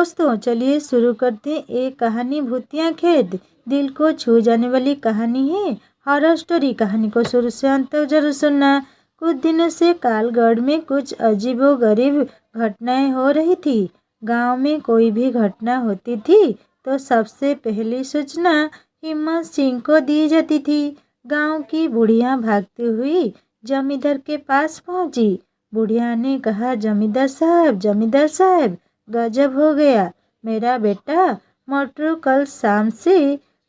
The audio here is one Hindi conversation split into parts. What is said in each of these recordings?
दोस्तों, चलिए शुरू करते हैं एक कहानी भूतिया खेत। दिल को छू जाने वाली कहानी है, हॉरर स्टोरी। कहानी को शुरू से अंत तक जरूर सुनना। कुछ दिनों से कालगढ़ में कुछ अजीबोगरीब घटनाएं हो रही थी। गांव में कोई भी घटना होती थी तो सबसे पहली सूचना हिम्मत सिंह को दी जाती थी। गांव की बुढ़िया भागती हुई जमींदार के पास पहुंची। बुढ़िया ने कहा, जमींदार साहब, गजब हो गया। मेरा बेटा मोटू कल शाम से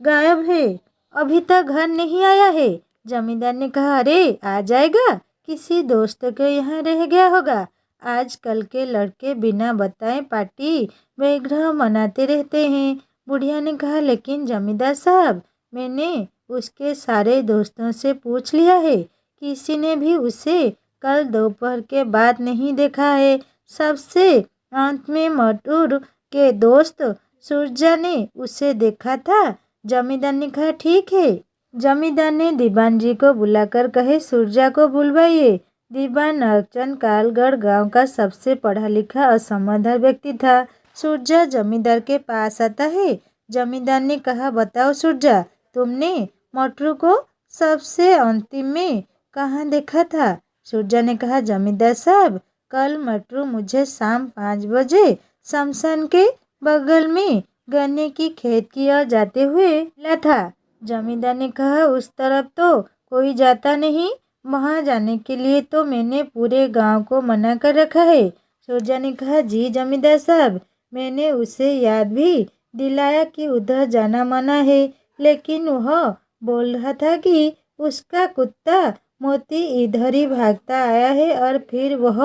गायब है, अभी तक घर नहीं आया है। जमींदार ने कहा, अरे आ जाएगा, किसी दोस्त के यहाँ रह गया होगा। आजकल के लड़के बिना बताए पार्टी वगैरह मनाते रहते हैं। बुढ़िया ने कहा, लेकिन जमींदार साहब, मैंने उसके सारे दोस्तों से पूछ लिया है, किसी ने भी उसे कल दोपहर के बाद नहीं देखा है। सबसे अंत में मटूर के दोस्त सूरजा ने उसे देखा था। जमींदार ने कहा, ठीक है। जमींदार ने दीवान जी को बुलाकर कहे, सूरजा को बुलवाइए। दीवान अक्चन कालगढ़ गांव का सबसे पढ़ा लिखा और समझदार व्यक्ति था। सूरजा जमींदार के पास आता है। जमींदार ने कहा, बताओ सूरजा, तुमने मटरू को सबसे अंतिम में कहाँ देखा था? सूरजा ने कहा, जमींदार साहब, कल मटरू मुझे शाम 5 बजे शमशान के बगल में गन्ने की खेत की ओर जाते हुए मिला था। जमींदार ने कहा, उस तरफ तो कोई जाता नहीं, वहां जाने के लिए तो मैंने पूरे गांव को मना कर रखा है। सूरजा ने कहा, जी जमींदार साहब, मैंने उसे याद भी दिलाया कि उधर जाना मना है, लेकिन वह बोल रहा था कि उसका कुत्ता मोती इधर ही भागता आया है और फिर वह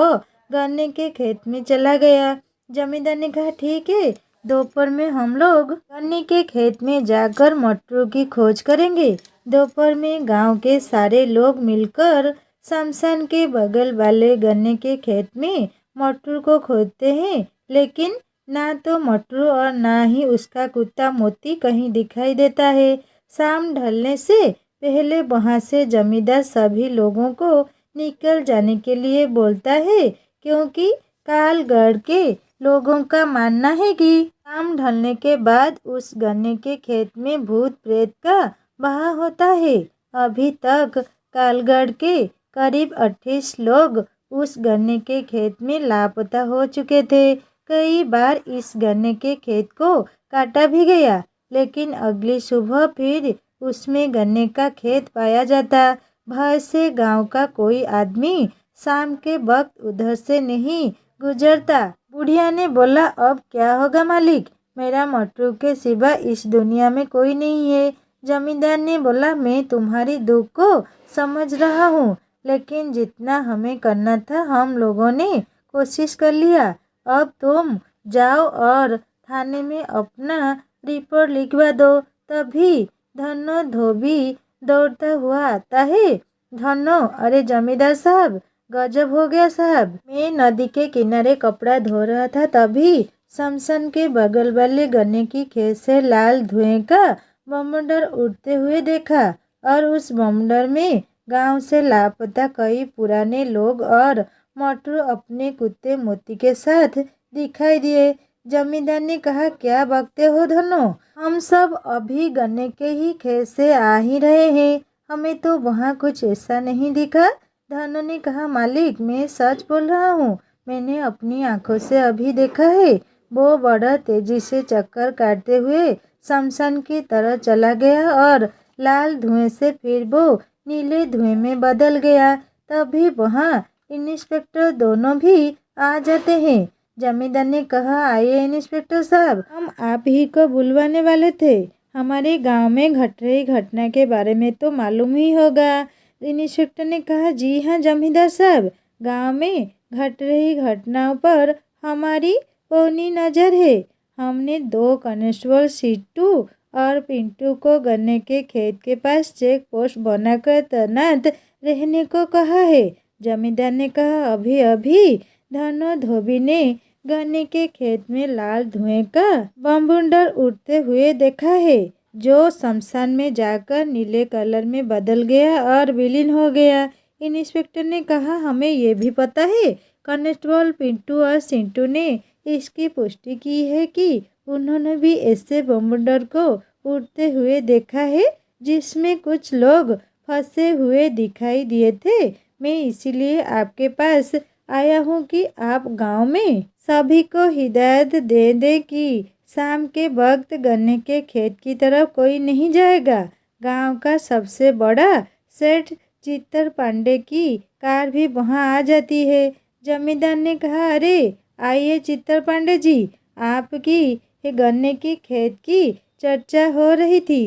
गन्ने के खेत में चला गया। जमींदार ने कहा, ठीक है, दोपहर में हम लोग गन्ने के खेत में जाकर मटरू की खोज करेंगे। दोपहर में गांव के सारे लोग मिलकर शमशान के बगल वाले गन्ने के खेत में मटरू को खोदते हैं, लेकिन ना तो मटरू और ना ही उसका कुत्ता मोती कहीं दिखाई देता है। शाम ढलने से पहले वहां से जमींदार सभी लोगों को निकल जाने के लिए बोलता है, क्योंकि कालगढ़ के लोगों का मानना है कि शाम ढलने के बाद उस गन्ने के खेत में भूत प्रेत का बहाव होता है। अभी तक कालगढ़ के करीब 28 लोग उस गन्ने के खेत में लापता हो चुके थे। कई बार इस गन्ने के खेत को काटा भी गया, लेकिन अगली सुबह फिर उसमें गन्ने का खेत पाया जाता। भय से गांव का कोई आदमी शाम के वक्त उधर से नहीं गुजरता। बुढ़िया ने बोला, अब क्या होगा मालिक, मेरा मटरू के सिवा इस दुनिया में कोई नहीं है। जमींदार ने बोला, मैं तुम्हारी दुख को समझ रहा हूँ, लेकिन जितना हमें करना था हम लोगों ने कोशिश कर लिया। अब तुम जाओ और थाने में अपना रिपोर्ट लिखवा दो। तभी धनो धोबी दौड़ता हुआ आता है। धनो, अरे जमींदार साहब, गजब हो गया साहब। मैं नदी के किनारे कपड़ा धो रहा था, तभी शमशान के बगल वाले गन्ने की खेत से लाल धुएं का बवंडर उड़ते हुए देखा, और उस बवंडर में गांव से लापता कई पुराने लोग और मटरू अपने कुत्ते मोती के साथ दिखाई दिए। जमींदार ने कहा, क्या बकते हो धनो, हम सब अभी गन्ने के ही खेत से आ ही रहे हैं, हमें तो वहाँ कुछ ऐसा नहीं दिखा। धनो ने कहा, मालिक, मैं सच बोल रहा हूँ, मैंने अपनी आंखों से अभी देखा है। वो बड़ा तेजी से चक्कर काटते हुए शमशान की तरह चला गया और लाल धुएं से फिर वो नीले धुएं में बदल गया। तभी वहाँ इंस्पेक्टर दोनों भी आ जाते हैं। जमींदार ने कहा, आइए इंस्पेक्टर साहब, हम आप ही को बुलवाने वाले थे। हमारे गांव में घट रही घटना के बारे में तो मालूम ही होगा। इंस्पेक्टर ने कहा, जी हाँ जमींदार साहब, गांव में घट रही घटनाओं पर हमारी पौनी नज़र है। हमने 2 कांस्टेबल सीटू और पिंटू को गन्ने के खेत के पास चेक पोस्ट बनाकर तैनात रहने को कहा है। जमींदार ने कहा, अभी अभी धनो धोबी ने गन्ने के खेत में लाल धुएं का बवंडर उड़ते हुए देखा है, जो शमशान में जाकर नीले कलर में बदल गया और विलीन हो गया। इंस्पेक्टर ने कहा, हमें ये भी पता है, कांस्टेबल पिंटू और सिंटू ने इसकी पुष्टि की है कि उन्होंने भी ऐसे बवंडर को उड़ते हुए देखा है जिसमें कुछ लोग फंसे हुए दिखाई दिए थे। मैं इसीलिए आपके पास आया हूँ कि आप गांव में सभी को हिदायत दे दे कि शाम के वक्त गन्ने के खेत की तरफ कोई नहीं जाएगा। गांव का सबसे बड़ा सेठ चित्तर पांडे की कार भी वहां आ जाती है। जमींदार ने कहा, अरे आइए चित्तर पांडे जी, आपकी ये गन्ने की खेत की चर्चा हो रही थी।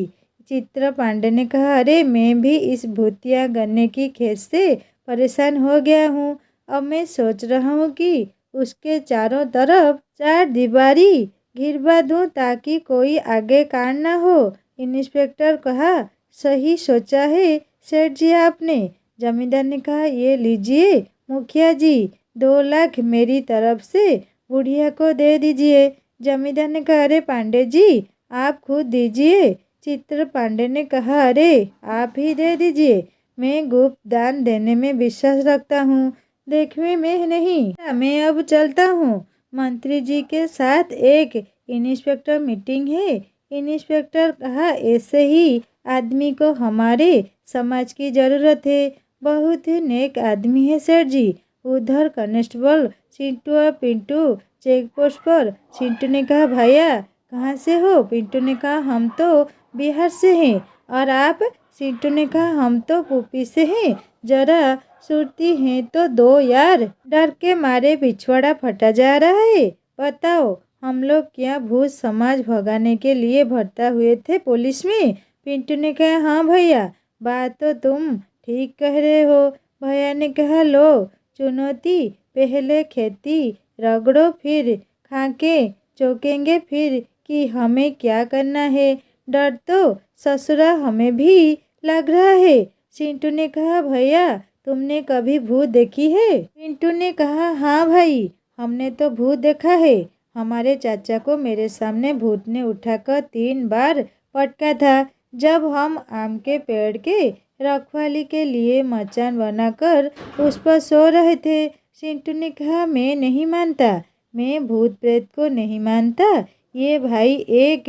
चित्तर पांडे ने कहा, अरे मैं भी इस भूतिया गन्ने की खेत से परेशान हो गया हूँ। अब मैं सोच रहा हूँ कि उसके चारों तरफ चार दीवारी घिरवा दूँ ताकि कोई आगे कांड ना हो। इंस्पेक्टर कहा, सही सोचा है सेठ जी आपने। जमींदार ने कहा, ये लीजिए मुखिया जी, 2 लाख मेरी तरफ से बुढ़िया को दे दीजिए। जमींदार ने कहा, अरे पांडे जी आप खुद दीजिए। चित्र पांडे ने कहा, अरे आप ही दे दीजिए, मैं गुप्त दान देने में विश्वास रखता हूँ, देखने में नहीं। मैं अब चलता हूँ, मंत्री जी के साथ एक इंस्पेक्टर मीटिंग है। इंस्पेक्टर कहा, ऐसे ही आदमी को हमारे समाज की जरूरत है, बहुत ही नेक आदमी है सेठ जी। उधर कांस्टेबल चिंटू और पिंटू चेक पोस्ट पर। चिंटू ने कहा, भैया कहाँ से हो? पिंटू ने कहा, हम तो बिहार से हैं। और आप? चिंटू ने कहा, हम तो यूपी से हैं। जरा सुरती हैं तो दो यार, डर के मारे पिछवाड़ा फटा जा रहा है। बताओ हम लोग क्या भूत समाज भगाने के लिए भर्ता हुए थे पुलिस में? पिंटू ने कहा, हाँ भैया बात तो तुम ठीक कह रहे हो। भैया ने कहा, लो चुनौती, पहले खेती रगड़ो फिर खाके चौंकेंगे फिर कि हमें क्या करना है। डर तो ससुरा हमें भी लग रहा है। चिंटू ने कहा, भैया तुमने कभी भूत देखी है? पिंटू ने कहा, हाँ भाई हमने तो भूत देखा है। हमारे चाचा को मेरे सामने भूत ने उठाकर 3 बार पटका था जब हम आम के पेड़ के रखवाली के लिए मचान बनाकर उस पर सो रहे थे। चिंटू ने कहा, मैं नहीं मानता, मैं भूत प्रेत को नहीं मानता, ये भाई एक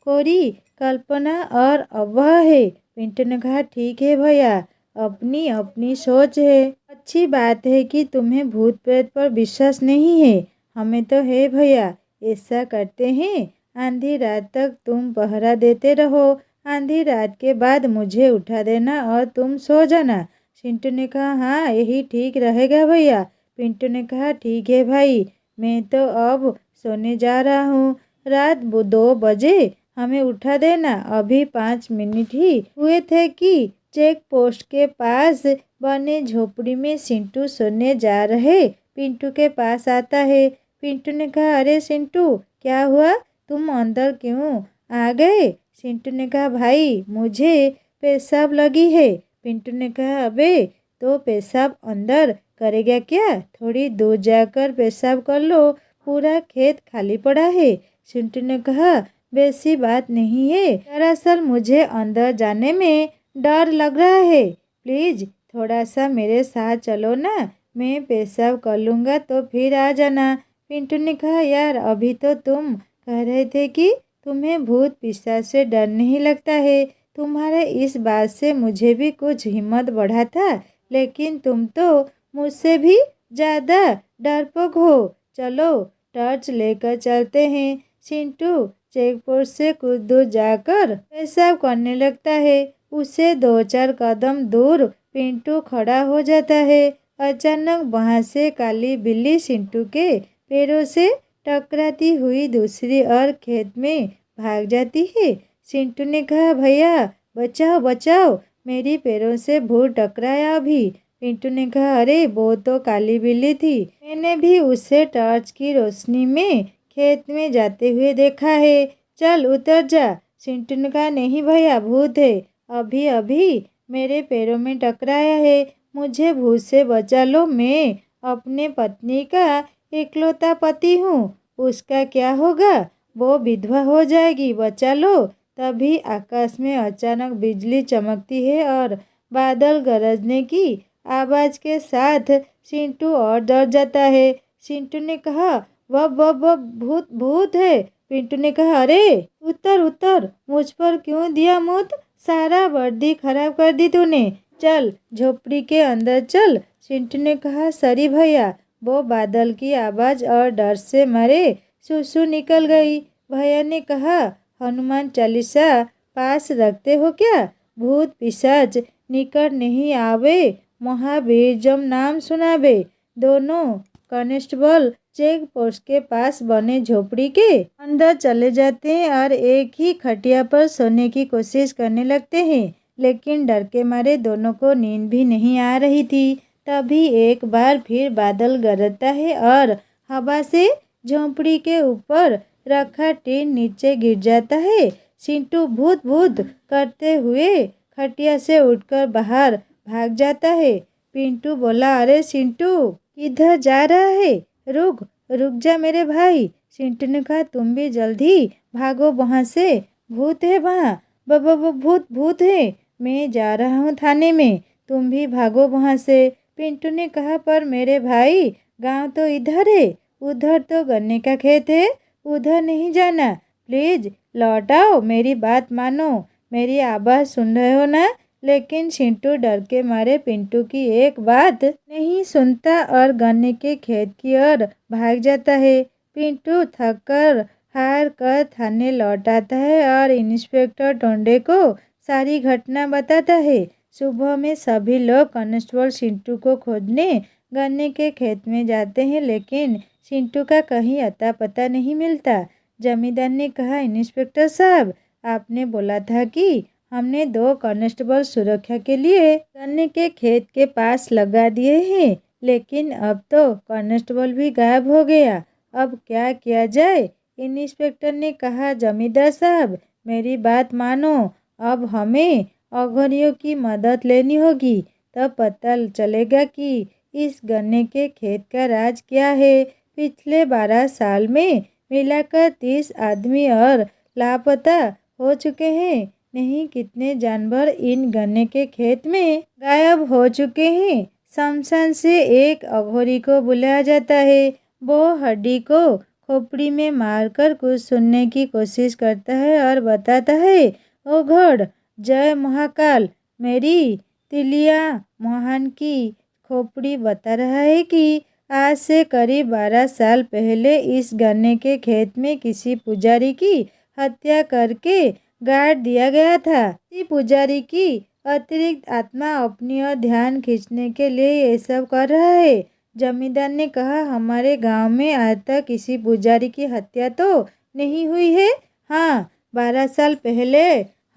कोरी कल्पना और अफवाह है। पिंटू ने कहा, ठीक है भैया, अपनी अपनी सोच है। अच्छी बात है कि तुम्हें भूत प्रेत पर विश्वास नहीं है, हमें तो है भैया। ऐसा करते हैं, आधी रात तक तुम पहरा देते रहो, आधी रात के बाद मुझे उठा देना और तुम सो जाना। चिंटू ने कहा, हाँ यही ठीक रहेगा भैया। पिंटू ने कहा, ठीक है भाई, मैं तो अब सोने जा रहा हूँ। रात 2 बजे हमें उठा देना। अभी 5 मिनट ही हुए थे कि चेक पोस्ट के पास बने झोपड़ी में चिंटू सोने जा रहे पिंटू के पास आता है। पिंटू ने कहा, अरे चिंटू क्या हुआ, तुम अंदर क्यों आ गए? चिंटू ने कहा, भाई मुझे पेशाब लगी है। पिंटू ने कहा, अबे तो पेशाब अंदर करेगा क्या? थोड़ी दूर जाकर पेशाब कर लो, पूरा खेत खाली पड़ा है। चिंटू ने कहा, वैसी बात नहीं है, दरअसल मुझे अंदर जाने में डर लग रहा है, प्लीज थोड़ा सा मेरे साथ चलो ना, मैं पेशाब कर लूँगा तो फिर आ जाना। पिंटू ने कहा, यार अभी तो तुम कह रहे थे कि तुम्हें भूत पिशाच से डर नहीं लगता है। तुम्हारे इस बात से मुझे भी कुछ हिम्मत बढ़ा था, लेकिन तुम तो मुझसे भी ज़्यादा डरपोक हो। चलो टॉर्च लेकर चलते हैं। चिंटू चेकपोस्ट से कुछ दूर जाकर पेशाब करने लगता है। उसे 2-4 कदम दूर पिंटू खड़ा हो जाता है। अचानक वहाँ से काली बिल्ली चिंटू के पैरों से टकराती हुई दूसरी ओर खेत में भाग जाती है। चिंटू ने कहा, भैया बचाओ बचाओ, मेरी पैरों से भूत टकराया अभी। पिंटू ने कहा, अरे वो तो काली बिल्ली थी, मैंने भी उसे टॉर्च की रोशनी में खेत में जाते हुए देखा है, चल उतर जा। चिंटू ने कहा, नहीं भैया भूत है, अभी अभी मेरे पैरों में टकराया है, मुझे भूत से बचा लो, मैं अपने पत्नी का इकलौता पति हूँ, उसका क्या होगा, वो विधवा हो जाएगी, बचा लो। तभी आकाश में अचानक बिजली चमकती है और बादल गरजने की आवाज़ के साथ चिंटू और डर जाता है। चिंटू ने कहा, वह भूत भूत है। पिंटू ने कहा, अरे उतर उतर, मुझ पर क्यों दिया मुत, सारा वर्दी खराब कर दी तूने, चल झोपड़ी के अंदर चल। चिंटू ने कहा, सॉरी भैया। वो बादल की आवाज़ और डर से मारे सुसु निकल गई। भैया ने कहा, हनुमान चालीसा पास रखते हो क्या? भूत पिशाच निकट नहीं आवे, महावीर जब नाम सुनावे। दोनों कांस्टेबल चेक पोस्ट के पास बने झोपड़ी के अंदर चले जाते हैं और एक ही खटिया पर सोने की कोशिश करने लगते हैं, लेकिन डर के मारे दोनों को नींद भी नहीं आ रही थी। तभी एक बार फिर बादल गरजता है और हवा से झोपड़ी के ऊपर रखा टीन नीचे गिर जाता है। चिंटू भूत भूत करते हुए खटिया से उठकर बाहर भाग जाता है। पिंटू बोला, अरे चिंटू किधर जा रहा है? रुक रुक जा मेरे भाई। चिंटू ने कहा, तुम भी जल्दी भागो वहाँ से, भूत है वहाँ, भूत भूत है। मैं जा रहा हूँ थाने में, तुम भी भागो वहाँ से। पिंटू ने कहा, पर मेरे भाई गांव तो इधर है, उधर तो गन्ने का खेत है, उधर नहीं जाना, प्लीज लौट आओ, मेरी बात मानो, मेरी आवाज़ सुन रहे हो ना? लेकिन चिंटू डर के मारे पिंटू की एक बात नहीं सुनता और गन्ने के खेत की ओर भाग जाता है। पिंटू थक कर हार कर थाने लौट आता है और इंस्पेक्टर टोंडे को सारी घटना बताता है। सुबह में सभी लोग कांस्टेबल चिंटू को खोजने गन्ने के खेत में जाते हैं, लेकिन चिंटू का कहीं अता पता नहीं मिलता। जमींदार ने कहा, इंस्पेक्टर साहब, आपने बोला था कि हमने 2 कांस्टेबल सुरक्षा के लिए गन्ने के खेत के पास लगा दिए हैं, लेकिन अब तो कांस्टेबल भी गायब हो गया, अब क्या किया जाए? इंस्पेक्टर ने कहा, जमींदार साहब, मेरी बात मानो, अब हमें अघोरियों की मदद लेनी होगी, तब पता चलेगा कि इस गन्ने के खेत का राज क्या है। पिछले 12 साल में मिलाकर 30 आदमी और लापता हो चुके हैं, नहीं कितने जानवर इन गन्ने के खेत में गायब हो चुके हैं। शमशान से एक अघोरी को बुलाया जाता है, वो हड्डी को खोपड़ी में मारकर कुछ सुनने की कोशिश करता है और बताता है, ओ घोड़, जय महाकाल, मेरी तिलिया मोहन की खोपड़ी बता रहा है कि आज से करीब 12 साल पहले इस गन्ने के खेत में किसी पुजारी की हत्या करके गाड़ दिया गया था। इसी पुजारी की अतिरिक्त आत्मा अपनी ओर ध्यान खींचने के लिए ये सब कर रहा है। जमींदार ने कहा, हमारे गांव में आज तक किसी पुजारी की हत्या तो नहीं हुई है। हाँ, 12 साल पहले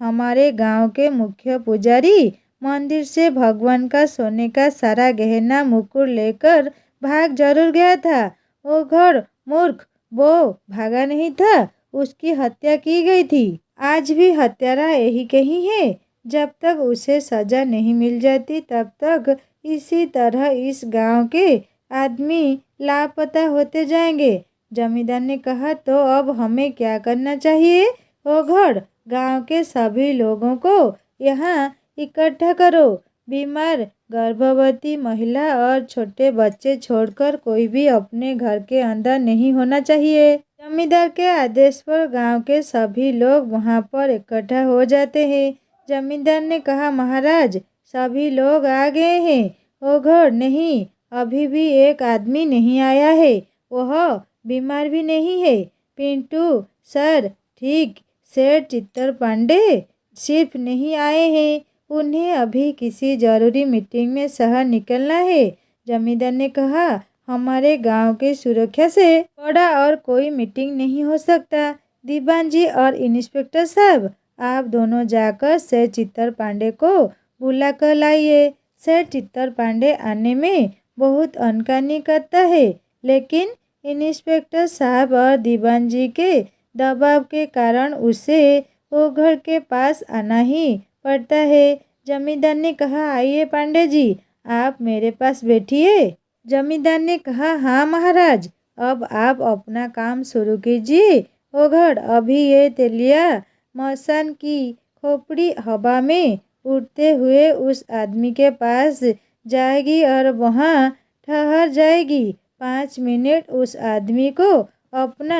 हमारे गांव के मुख्य पुजारी मंदिर से भगवान का सोने का सारा गहना मुकुट लेकर भाग जरूर गया था। वो घोड़ मूर्ख, वो भागा नहीं था, उसकी हत्या की गई थी। आज भी हत्यारा यही कहीं है। जब तक उसे सजा नहीं मिल जाती तब तक इसी तरह इस गांव के आदमी लापता होते जाएंगे। जमींदार ने कहा, तो अब हमें क्या करना चाहिए? ओ घोड़, गांव के सभी लोगों को यहाँ इकट्ठा करो, बीमार, गर्भवती महिला और छोटे बच्चे छोड़कर कोई भी अपने घर के अंदर नहीं होना चाहिए। जमींदार के आदेश पर गांव के सभी लोग वहां पर इकट्ठा हो जाते हैं। जमींदार ने कहा, महाराज, सभी लोग आ गए हैं। ओ घोड़, नहीं, अभी भी एक आदमी नहीं आया है, वह बीमार भी नहीं है। पिंटू सर, ठीक, सेठ चित्तर पांडे सिर्फ नहीं आए हैं, उन्हें अभी किसी जरूरी मीटिंग में शहर निकलना है। जमींदार ने कहा, हमारे गांव की सुरक्षा से बड़ा और कोई मीटिंग नहीं हो सकता। दीवान जी और इंस्पेक्टर साहब, आप दोनों जाकर सेठ चित्तर पांडे को बुला कर लाइए। सेठ चित्तर पांडे आने में बहुत अनकानी करता है, लेकिन इंस्पेक्टर साहब और दीवान जी के दबाव के कारण उसे वो घर के पास आना ही पड़ता है। जमींदार ने कहा, आइए पांडे जी, आप मेरे पास बैठिए। जमींदार ने कहा, हाँ महाराज, अब आप अपना काम शुरू कीजिए। ओ घोड़, अभी ये तेलिया मसान की खोपड़ी हवा में उड़ते हुए उस आदमी के पास जाएगी और वहाँ ठहर जाएगी। 5 मिनट उस आदमी को अपना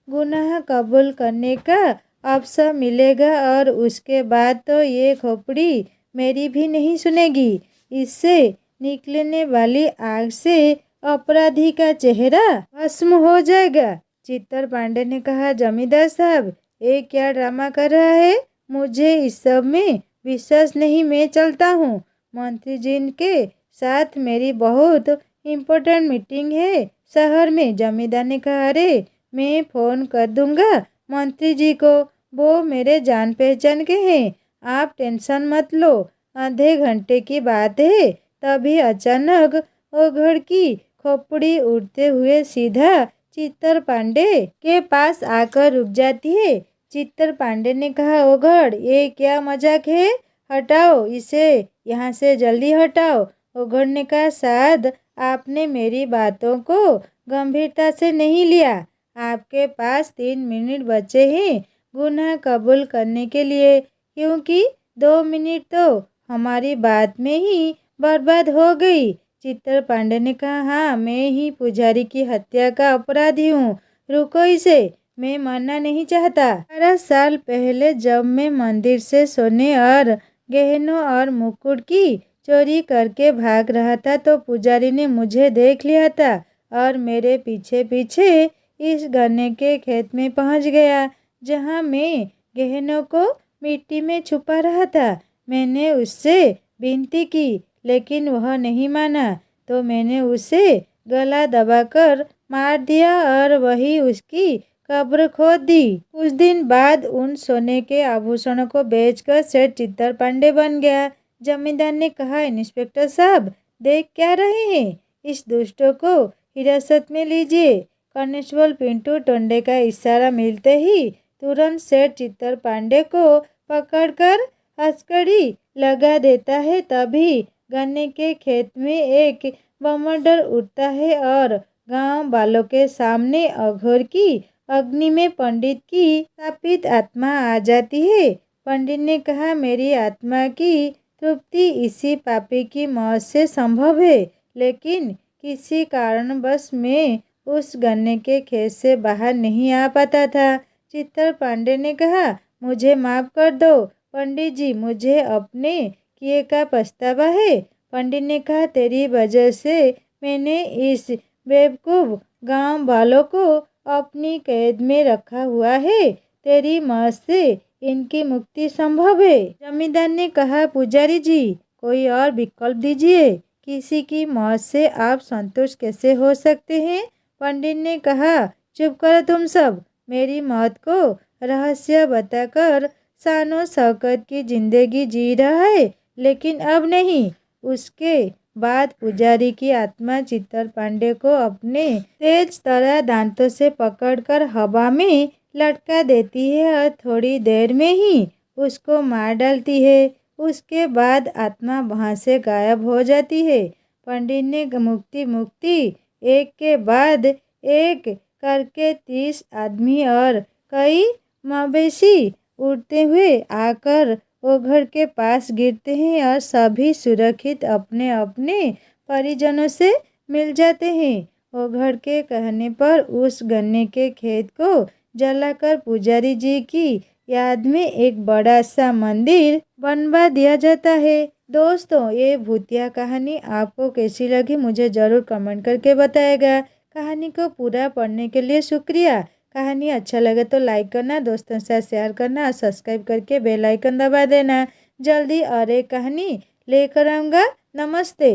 गुनाह कबूल करने का अवसर मिलेगा और उसके बाद तो ये खोपड़ी मेरी भी नहीं सुनेगी। इससे निकलने वाली आग से अपराधी का चेहरा भस्म हो जाएगा। चित्तर पांडे ने कहा, जमींदार साहब, ये क्या ड्रामा कर रहा है? मुझे इस सब में विश्वास नहीं, मैं चलता हूँ। मंत्री जी के साथ मेरी बहुत इम्पोर्टेंट मीटिंग है शहर में। जमींदार ने कहा, अरे मैं फ़ोन कर दूंगा मंत्री जी को, वो मेरे जान पहचान के हैं, आप टेंशन मत लो। आधे घंटे की बात है, तभी अचानक ओघड़ की खोपड़ी उड़ते हुए सीधा चित्तर पांडे के पास आकर रुक जाती है। चित्तर पांडे ने कहा, ओघड़, ये क्या मजाक है? हटाओ इसे यहाँ से, जल्दी हटाओ। ओघड़ ने कहा, शायद आपने मेरी बातों को गंभीरता से नहीं लिया। आपके पास 3 मिनट बचे हैं गुनाह कबूल करने के लिए, क्योंकि 2 मिनट तो हमारी बात में ही बर्बाद हो गई। चित्तर पांडे ने कहा, हाँ, मैं ही पुजारी की हत्या का अपराधी हूँ। रुको इसे, मैं मरना नहीं चाहता। 12 साल पहले जब मैं मंदिर से सोने और गहनों और मुकुट की चोरी करके भाग रहा था तो पुजारी ने मुझे देख लिया था और मेरे पीछे पीछे इस गन्ने के खेत में पहुंच गया जहां मैं गहनों को मिट्टी में छुपा रहा था। मैंने उससे विनती की लेकिन वह नहीं माना, तो मैंने उसे गला दबाकर मार दिया और वही उसकी कब्र खोद दी। कुछ दिन बाद उन सोने के आभूषणों को बेचकर सेठ चित्तर पांडे बन गया। जमींदार ने कहा, इंस्पेक्टर साहब, देख क्या रहे हैं? इस दुष्टों को हिरासत में लीजिए। कांस्टेबल पिंटू टोंडे का इशारा मिलते ही तुरंत सेठ चित्तर पांडे को पकड़कर हथकड़ी लगा देता है। तभी गन्ने के खेत में एक बवंडर उठता है और गांव वालों के सामने अघोर की अग्नि में पंडित की स्थापित आत्मा आ जाती है। पंडित ने कहा, मेरी आत्मा की तृप्ति इसी पापी की मौत से संभव है, लेकिन किसी कारणवश मैं उस गन्ने के खेत से बाहर नहीं आ पाता था। चित्तर पांडे ने कहा, मुझे माफ कर दो पंडित जी, मुझे अपने किए का पछतावा है। पंडित ने कहा, तेरी वजह से मैंने इस बेवकूफ गांव वालों को अपनी कैद में रखा हुआ है। तेरी मौत से इनकी मुक्ति संभव है। जमींदार ने कहा, पुजारी जी, कोई और विकल्प दीजिए। किसी की मौत से आप संतुष्ट कैसे हो सकते हैं? पंडित ने कहा, चुप करो तुम सब। मेरी मौत को रहस्य बताकर शानो शौकत की जिंदगी जी रहा है, लेकिन अब नहीं। उसके बाद पुजारी की आत्मा चित्तर पांडे को अपने तेज तरह दांतों से पकड़कर हवा में लटका देती है और थोड़ी देर में ही उसको मार डालती है। उसके बाद आत्मा वहां से गायब हो जाती है। पंडित ने मुक्ति मुक्ति एक के बाद एक करके 30 आदमी और कई मवेशी उड़ते हुए आकर ओघड़ के पास गिरते हैं और सभी सुरक्षित अपने अपने परिजनों से मिल जाते हैं। ओघड़ के कहने पर उस गन्ने के खेत को जलाकर पुजारी जी की याद में एक बड़ा सा मंदिर बनवा दिया जाता है। दोस्तों, ये भूतिया कहानी आपको कैसी लगी मुझे ज़रूर कमेंट करके बताएगा। कहानी को पूरा पढ़ने के लिए शुक्रिया। कहानी अच्छा लगे तो लाइक करना, दोस्तों से शेयर करना और सब्सक्राइब करके बेल आइकन दबा देना। जल्दी और एक कहानी लेकर आऊँगा। नमस्ते।